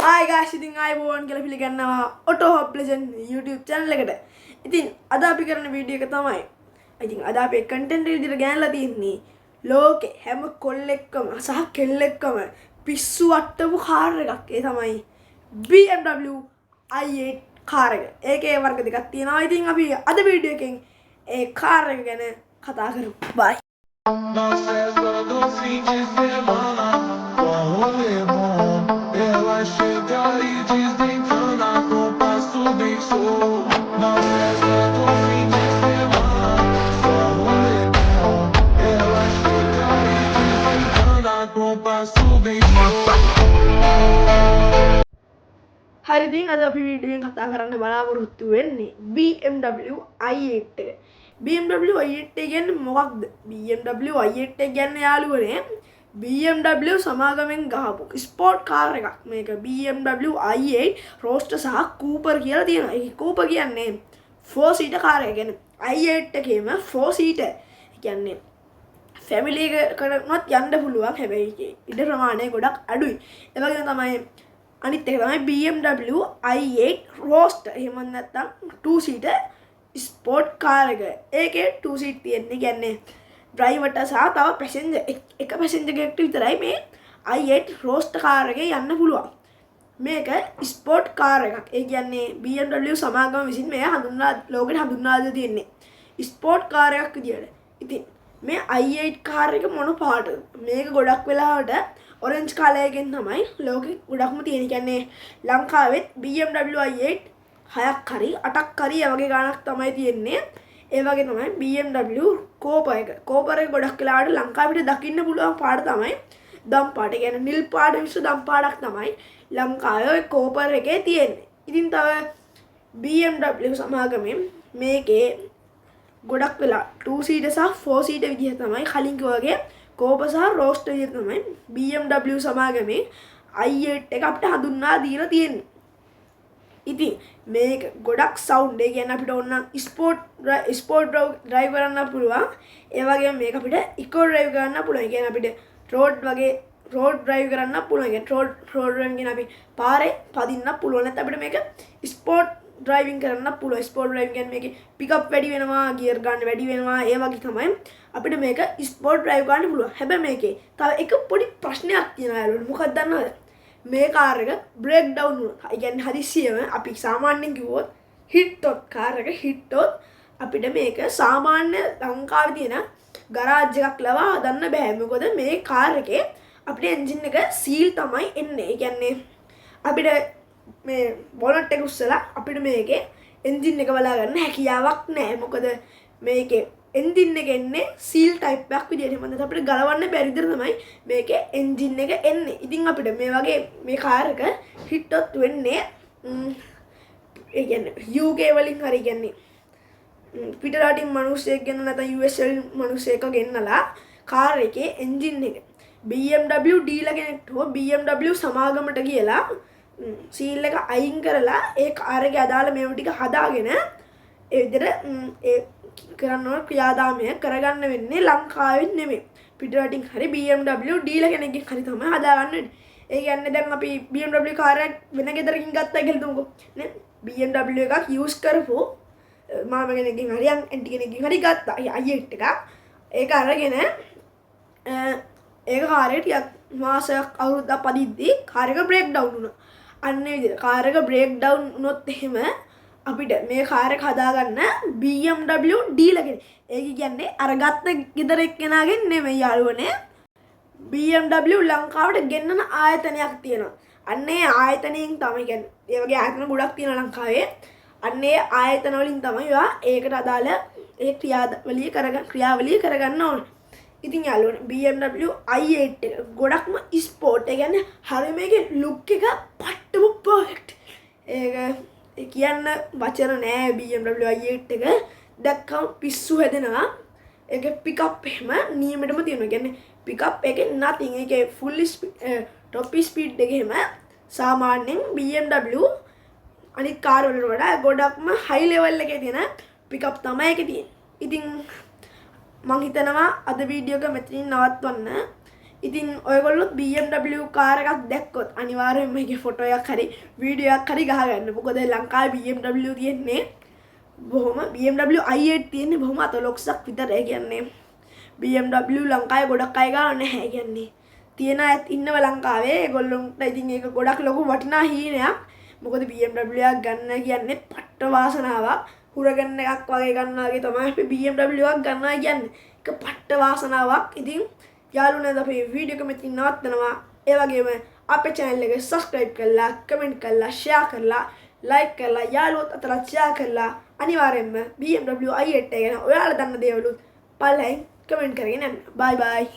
Hi guys, ඉතින් ආයුබෝවන් කියලා පිළිගන්නවා Auto Hub Legend YouTube channel එකට. ඉතින් අද අපි කරන වීඩියෝ එක තමයි. ඉතින් අද අපි content විදිහට ගෑනලා තියෙන්නේ ලෝකේ හැම කොල්ලෙක්කම සහ කෙල්ලෙක්කම පිස්සු වට්ටපු කාර් එකක්. ඒ තමයි BMW i8 කාර් එක. ඒකේ වර්ග දෙකක් තියෙනවා. ඉතින් අපි අද වීඩියෝ එකෙන් ඒ කාර් එක ගැන කතා කරමු. Bye. Ela chega e diz deitando a roupa subiu na festa do fim de semana. Só rolê bom. Ela chega e diz deitando a roupa subiu. hari ඉතින් අද අපි වීඩියෝ එකෙන් කතා කරන්න බලාපොරොත්තු වෙන්නේ BMW i8 එක. BMW i8 එක කියන්නේ මොකක්ද? BMW i8 එක කියන්නේ යාළුවනේ BMW සමාගමෙන් ගහපු ස්පෝර්ට් කාර් එකක්. මේක BMW i8 රෝස්ටර් සහ කූපර් කියලා තියෙනවා. ඒ කූපර් කියන්නේ 4 seater කාර් එක. කියන්නේ i8 එකේම 4 seater. ඒ කියන්නේ ෆැමිලි එකකටවත් යන්න පුළුවන්. හැබැයි ඉඩ ප්‍රමාණය ගොඩක් අඩුයි. ඒ වගේම තමයි අනිත් එක තමයි BMW i8 රෝස්ටර්. එහෙම නැත්නම් 2 seater ස්පෝර්ට් කාර් එක. ඒකේ 2 seat තියෙන්නේ. කියන්නේ ඩ්‍රයිවර්ට සහ තව පැසෙන්ජර් එක පැසෙන්ජර් කෙනෙක්ට විතරයි මේ i8 රෝස්ටර් කාර් එකේ යන්න පුළුවන්. මේක ස්පෝර්ට් කාර් එකක්. ඒ කියන්නේ BMW සමාගම විසින් මේ ලෝකෙට හඳුන්වා දෙලා තියෙන්නේ ස්පෝර්ට් කාර් එකක් විදියට. ඉතින් මේ i8 කාර් එක මොන පාටද? මේක ගොඩක් වෙලාවට ඔරෙන්ජ් කලර් තමයි ලෝකෙ ගොඩක්ම තියෙන්නේ. කියන්නේ ලංකාවෙත් BMW i8 6ක් හරි 8ක් හරි වගේ ගාණක් තමයි තියෙන්නේ. ඒ වගේ තමයි BMW කෝපර් එක. කෝපර් එක ගොඩක් වෙලාවට ලංකාවට දකින්න පුළුවන් පාට තමයි දම් පාට. කියන්නේ නිල් පාට මිශ්‍ර දම් පාටක් තමයි ලංකාවේ කෝපර් එකේ තියෙන්නේ. ඉතින් තව BMW සමාගමෙන් මේකේ ගොඩක් වෙලා 2 seater සහ 4 seater විදිහ තමයි කලින් කිව්වාගේ කෝපර් සහ රෝස්ටර් විදිහ තමයි BMW සමාගමේ i8 එක අපිට හඳුන්වා දීලා තියෙන්නේ. ඉතින් මේක ගොඩක් සවුන්ඩ්. ඒ කියන්නේ අපිට ඕන ස්පෝර්ට් ඩ්‍රයිව් කරන්න පුළුවන්. ඒ වගේම මේක අපිට ඉකෝ ඩ්‍රයිව් කරන්න පුළුවන්. ඒ කියන්නේ අපිට රෝඩ් ඩ්‍රයිව් කරන්න පුළුවන්. ඒ කියන්නේ රෝඩ් කියන්නේ අපි පාරේ පදින්න පුළුවන්. නැත්නම් අපිට මේක ස්පෝර්ට් ඩ්‍රයිවිං කරන්න පුළුවන්. ස්පෝර්ට් ඩ්‍රයිවිං කියන්නේ මේකේ පිකප් වැඩි වෙනවා, ගියර් ගන්න වැඩි වෙනවා. ඒ වගේ තමයි අපිට මේක ස්පෝර්ට් ඩ්‍රයිව් කරන්න පුළුවන්. හැබැයි මේකේ තව එක පොඩි ප්‍රශ්නයක් තියෙනවා යාළුවනේ. මොකක්ද දන්නවද? මේ කාර් එක බ්‍රේක් ඩවුන් වුණා. ඒ කියන්නේ හදිස්සියෙම අපි සාමාන්‍යයෙන් කිව්වොත් හිට්ටොත් කාර් එක හිට්ටොත් අපිට මේක සාමාන්‍ය ලංකාවේ තියෙන ගරාජ් එකක් ලවා හදන්න බෑ. මොකද මේ කාර් එකේ අපිට එන්ජින් එක සීල් තමයි එන්නේ. ඒ කියන්නේ අපිට මේ බොනට් එක උස්සලා අපිට මේකේ එන්ජින් එක බලා ගන්න හැකියාවක් නැහැ. මොකද මේකේ එන්ජින් එක එන්නේ සීල් ටයිප් එකක් විදියට. එහෙනම් අපිට ගලවන්න බැරි විදිහට තමයි මේකේ එන්ජින් එක එන්නේ. ඉතින් අපිට මේ වගේ මේ කාර් එක හිට්ටොත් වෙන්නේ ඒ කියන්නේ UK වලින් හරි කියන්නේ පිට රටින් මිනිස්සෙක් ගෙන නැත්නම් US වලින් මිනිස්සෙක් ගෙන්නලා කාර් එකේ එන්ජින් එක BMW ඩීලර් කෙනෙක්ට හෝ BMW සමාගමට කියලා සීල් එක අයින් කරලා ඒ කාර් එකේ අදාළ මේවා ටික හදාගෙන ඒ විදිහට ඒ කරන්න ඕන ක්‍රියාදාමය කරගන්න වෙන්නේ ලංකාවෙන් නෙමෙයි. පිට රටින් හරි BMW ඩීලර් කෙනෙක්ගෙන් හරි තමයි හදාගන්න වෙන්නේ. ඒ කියන්නේ දැන් අපි BMW කාර් එකක් වෙන ගෙදරකින් ගත්තා කියලා හිතමුකෝ. නේ BMW එකක් යූස් කරපු මාම කෙනෙක්ගෙන් හරි ඇන්ටි කෙනෙක්ගෙන් හරි ගත්තා. i8 එකක්. ඒක අරගෙන ඒක කාර් එක ටිකක් මාසයක් අවුරුද්දක් පදිද්දී කාර් එක බ්‍රේක් ඩවුන් වුණා. අන්න ඒ විදිහට කාර් එක බ්‍රේක් ඩවුන් වුණොත් එහෙම අපිට මේ කාර් එක හදාගන්න BMW ඩීලර් කෙනෙක්. ඒක කියන්නේ අරගත්ත ගෙදර එක්කෙනාගෙන් නෙමෙයි යාළුවනේ. BMW ලංකාවට ගෙන්නන ආයතනයක් තියෙනවා. අන්න ඒ ආයතනයෙන් තමයි කියන්නේ ඒ වගේ ආයතන ගොඩක් තියෙනවා ලංකාවේ. අන්න ඒ ආයතන වලින් තමයි ඒකට අදාළ ඒ ක්‍රියාවලිය කරගන්න ඕනේ. ඉතින් යාළුවනේ BMW i8 එක ගොඩක්ම ස්පෝර්ට්. ඒ කියන්නේ හරිය මේකේ ලුක් එක පට්ටම පර්ෆෙක්ට්. ඒක කියන්න වචන නෑ. BMW i8 එක දැක්කම පිස්සු හැදෙනවා. ඒක පිකප් එහෙම නියමෙටම තියෙනවා. කියන්නේ පිකප් එකේ nothing. ඒකේ ෆුල් top speed එක එහෙම සාමාන්‍යයෙන් BMW අනිත් කාර් වලට වඩා ගොඩක්ම high level එකේ තියෙන පිකප් තමයි ඒකේ තියෙන්නේ. ඉතින් මම හිතනවා අද වීඩියෝ එක මෙතනින් නවත්වන්න. ඉතින් ඔයගොල්ලොත් BMW කාර් එකක් දැක්කොත් අනිවාර්යෙන්ම මේකේ ෆොටෝ එකක් හරි වීඩියෝ එකක් හරි ගහගන්න. මොකද ලංකාවේ BMW තියෙන්නේ බොහොම BMW i8 තියෙන්නේ බොහොම අතලොක්සක් විතර. ඒ කියන්නේ BMW ලංකාවේ ගොඩක් අය ගාව නැහැ. ඒ කියන්නේ තියෙන අයත් ඉන්නව ලංකාවේ. ඒගොල්ලොන්ට ඉතින් ඒක ගොඩක් ලොකු වටිනා හීනයක්. මොකද BMW එකක් ගන්න කියන්නේ පට්ට වාසනාවක්. හුරගන්න එකක් වගේ ගන්නවා වගේ තමයි අපි BMW එකක් ගන්නවා කියන්නේ. ඒක පට්ට වාසනාවක්. ඉතින් යාළුවනේ අපි වීඩියෝ එක මෙතන නවත්තනවා. ඒ වගේම අපේ channel එක subscribe කරලා, comment කරලා, share කරලා, like කරලා, යාළුවොත් අතරත් share කරලා අනිවාර්යෙන්ම BMW i8 ගැන ඔයාලා දන්න දේවලුත් පල්ලෙන් comment කරගෙන යන්න. bye bye.